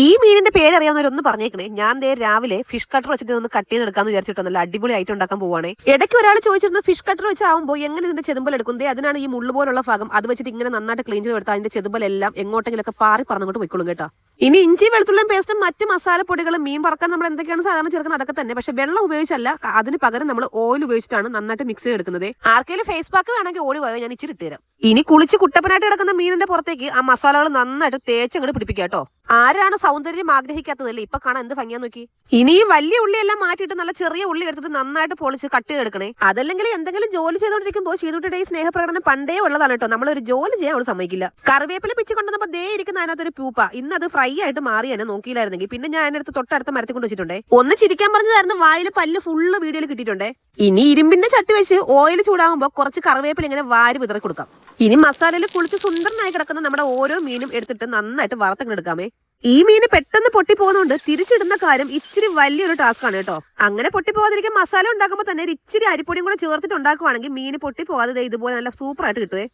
ഈ മീനിന്റെ പേരറിയാവുന്നവരൊന്ന് പറഞ്ഞേക്കണേ. ഞാൻ ദേ രാവിലെ ഫിഷ് കട്ടർ വെച്ചിട്ട് ഒന്ന് കട്ട് ചെയ്തെടുക്കാന്ന് വിചാരിച്ചിട്ട് നല്ല അടിപൊളി ആയിട്ട് ഉണ്ടാക്കാൻ പോവാണേ. ഇടയ്ക്ക് ഒരാൾ ചോദിച്ചിരുന്നു ഫിഷ് കട്ടർ വെച്ചാവുമ്പോൾ എങ്ങനെ ഇതിന്റെ ചെതുമ്പൽ എടുക്കും. അതിനാണ് ഈ മുള്ളു പോലുള്ള ഭാഗം. അത് വെച്ചിട്ട് ഇങ്ങനെ നന്നായിട്ട് ക്ലീൻ ചെയ്തെടുത്താൽ അതിന്റെ ചെതുമ്പലെല്ലാം എങ്ങോട്ടെങ്കിലൊക്കെ പാറി പറന്നങ്ങോട്ട് പോയിക്കോളും കേട്ടോ. ഇനി ഇഞ്ചി വെളുത്തുള്ളിയും പേസ്റ്റും മറ്റ് മസാലപ്പൊടികളും മീൻ വറക്കാൻ നമ്മൾ എന്തൊക്കെയാണ് സാധാരണ ചേർക്കുന്നത് അതൊക്കെ തന്നെ. പക്ഷെ വെള്ളം ഉപയോഗിച്ചല്ല, അതിന് പകരം നമ്മൾ ഓയിൽ ഉപയോഗിച്ചിട്ടാണ് നന്നായിട്ട് മിക്സ് ചെയ്തെടുക്കുന്നത്. ആർക്കെങ്കിലും ഫേസ് പാക്ക് വേണമെങ്കിൽ ഓടി പോയോ, ഞാൻ ഇച്ചിരി ഇട്ടുതരാം. ഇനി കുളിച്ച് കുട്ടപ്പനായിട്ട് കിടക്കുന്ന മീനിന്റെ പുറത്തേക്ക് ആ മസാലകൾ നന്നായിട്ട് തേച്ചങ്ങോട്ട് പിടിപ്പിക്കുക കേട്ടോ. ആരാണ് സൗന്ദര്യം ആഗ്രഹിക്കാത്തതല്ലേ? ഇപ്പൊ കാണാൻ എന്ത് ഭംഗിയാ നോക്കി. ഇനി ഈ വലിയ ഉള്ളിയെല്ലാം മാറ്റിയിട്ട് നല്ല ചെറിയ ഉള്ളി എടുത്തിട്ട് നന്നായിട്ട് പൊളിച്ച് കട്ട് ചെയ്തെടുക്കണേ. അതല്ലെങ്കിൽ എന്തെങ്കിലും ജോലി ചെയ്തോണ്ടിരിക്കുമ്പോൾ ചെയ്തിട്ട് ഈ സ്നേഹപ്രകടനം പണ്ടേ ഉള്ളതാണ് കേട്ടോ. നമ്മളൊരു ജോലി ചെയ്യാൻ അവൾ സമ്മതിക്കില്ല. കറിവേപ്പില പിച്ച് കൊണ്ടുവന്നപ്പോ ദേ ഇരിക്കുന്ന അതിനകത്തൊരു പൂപ്പ. ഇന്ന് അത് ഫ്രൈ ആയിട്ട് മാറി എന്നെ നോക്കിയില്ലായിരുന്നെങ്കിൽ പിന്നെ ഞാൻ അതിനടുത്ത് തൊട്ടടുത്ത മരത്തിൽ കൊണ്ട് വെച്ചിട്ടുണ്ടേ. ഒന്ന് ചിരിക്കാൻ പറഞ്ഞതായിരുന്നു, വായിൽ പല്ല് ഫുള്ള് വീഡിയോയിൽ കിട്ടിയിട്ടുണ്ടേ. ഇനി ഇരുമ്പിന്റെ ചട്ടി വെച്ച് ഓയിൽ ചൂടാകുമ്പോൾ കുറച്ച് കറിവേപ്പില ഇങ്ങനെ വാരി വിതറി കൊടുക്കാം. ഇനി മസാലയിൽ കുളിച്ച് സുന്ദരനായി കിടക്കുന്ന നമ്മുടെ ഓരോ മീനും എടുത്തിട്ട് നന്നായിട്ട് വറുത്തങ്ങെടുക്കാമേ. ഈ മീന് പെട്ടെന്ന് പൊട്ടി പോകുന്നതുകൊണ്ട് തിരിച്ചിടുന്ന കാര്യം ഇച്ചിരി വലിയൊരു ടാസ്ക് ആണ് കേട്ടോ. അങ്ങനെ പൊട്ടി പോകാതിരിക്കാൻ മസാല ഉണ്ടാക്കുമ്പോൾ തന്നെ ഒരു ഇച്ചിരി അരിപ്പൊടിയും കൂടെ ചേർത്തിട്ട് ഉണ്ടാക്കുവാണെങ്കിൽ മീന് പൊട്ടി പോകാതെ ഇതുപോലെ നല്ല സൂപ്പർ ആയിട്ട് കിട്ടുവേ.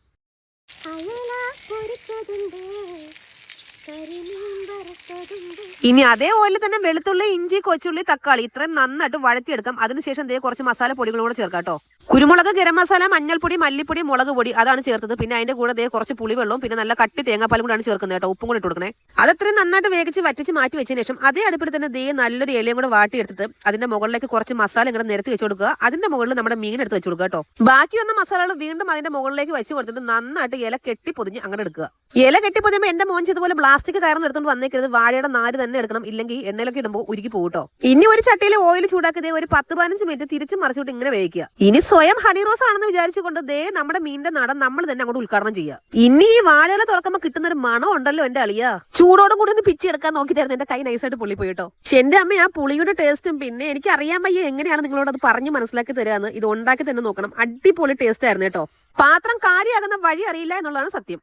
ഇനി അതേ ഓയിലിൽ തന്നെ വെളുത്തുള്ളി, ഇഞ്ചി, കൊച്ചുള്ളി, തക്കാളി ഇത്രയും നന്നായിട്ട് വഴറ്റിയെടുക്കാം. അതിനുശേഷം ദേ കുറച്ച് മസാല പൊടികളും കൂടെ ചേർക്കാം കേട്ടോ. കുരുമുളക്, ഗരം മസാല, മഞ്ഞൾപ്പൊടി, മല്ലിപ്പൊടി, മുളക് പൊടി അതാണ് ചേർത്തത്. പിന്നെ അതിന്റെ കൂടെ ദേ കുറച്ച് പുളിവെള്ളവും പിന്നെ നല്ല കട്ടി തേങ്ങാപ്പാലും കൂടെയാണ് ചേർക്കുന്നത് കേട്ടോ. ഉപ്പും കൂടെ ഇട്ട് കൊടുക്കണേ. അതത്രയും നന്നായിട്ട് വേവിച്ച് വറ്റിച്ച് മാറ്റി വെച്ചതിന് ശേഷം അതേ അടുപ്പിൽ തന്നെ ദേ നല്ലൊരു ഇലയും കൂടെ വാട്ടിയെടുത്തിട്ട് അതിന്റെ മുകളിലേക്ക് കുറച്ച് മസാല ഇങ്ങനെ നിരത്തി വെച്ച് കൊടുക്കുക. അതിന്റെ മുകളിൽ നമ്മുടെ മീൻ എടുത്ത് വെച്ച് കൊടുക്കുക കേട്ടോ. ബാക്കി വന്ന മസാലകൾ വീണ്ടും അതിന്റെ മുകളിലേക്ക് വെച്ച് കൊടുത്തിട്ട് നന്നായിട്ട് ഇല കെട്ടി പൊതിഞ്ഞ് അങ്ങനെ എടുക്കുക. ഇല കെട്ടി പൊതിയുമ്പോൾ എന്റെ മോൻ ചെയ്തതുപോലെ പ്ലാസ്റ്റിക് കയറുന്ന എടുത്തോണ്ട് വന്നേക്കരുത്. വാഴയുടെ നാര് തന്നെ എടുക്കണം, ഇല്ലെങ്കിൽ എണ്ണയിലൊക്കെ ഇടുമ്പോൾ ഉരുക്കി പോകട്ടോ. ഇനി ഒരു ചട്ടിയിൽ ഓയിൽ ചൂടാക്കി ഒരു 10-15 മിനിറ്റ് തിരിച്ച് മറിച്ചിട്ട് ഇങ്ങനെ വേവിക്കുക. ഇനി സ്വയം ഹണി റോസ് ആണെന്ന് വിചാരിച്ചുകൊണ്ട് ദേ നമ്മുടെ മീനിന്റെ നടൻ നമ്മൾ തന്നെ അങ്ങോട്ട് ഉദ്ഘാടനം ചെയ്യുക. ഇനി ഈ വാഴയില തുറക്കുമ്പോൾ കിട്ടുന്ന ഒരു മണം ഉണ്ടല്ലോ എന്റെ അളിയാ. ചൂടോടും കൂടി ഒന്ന് പിച്ചെടുക്കാൻ നോക്കി തരുന്നത് എന്റെ കൈ നൈസായിട്ട് പുള്ളി പോയിട്ടോ. എന്റെ അമ്മ ആ പുളിയുടെ ടേസ്റ്റും പിന്നെ എനിക്ക് അറിയാൻ വയ്യ എങ്ങനെയാണ് നിങ്ങളോട് അത് പറഞ്ഞ് മനസ്സിലാക്കി തരാന്ന്. ഇത് ഉണ്ടാക്കി തന്നെ നോക്കണം. അടിപൊളി ടേസ്റ്റ് ആയിരുന്നു കേട്ടോ. പാത്രം കാലിയാകുന്ന വഴി അറിയില്ല എന്നുള്ളതാണ് സത്യം.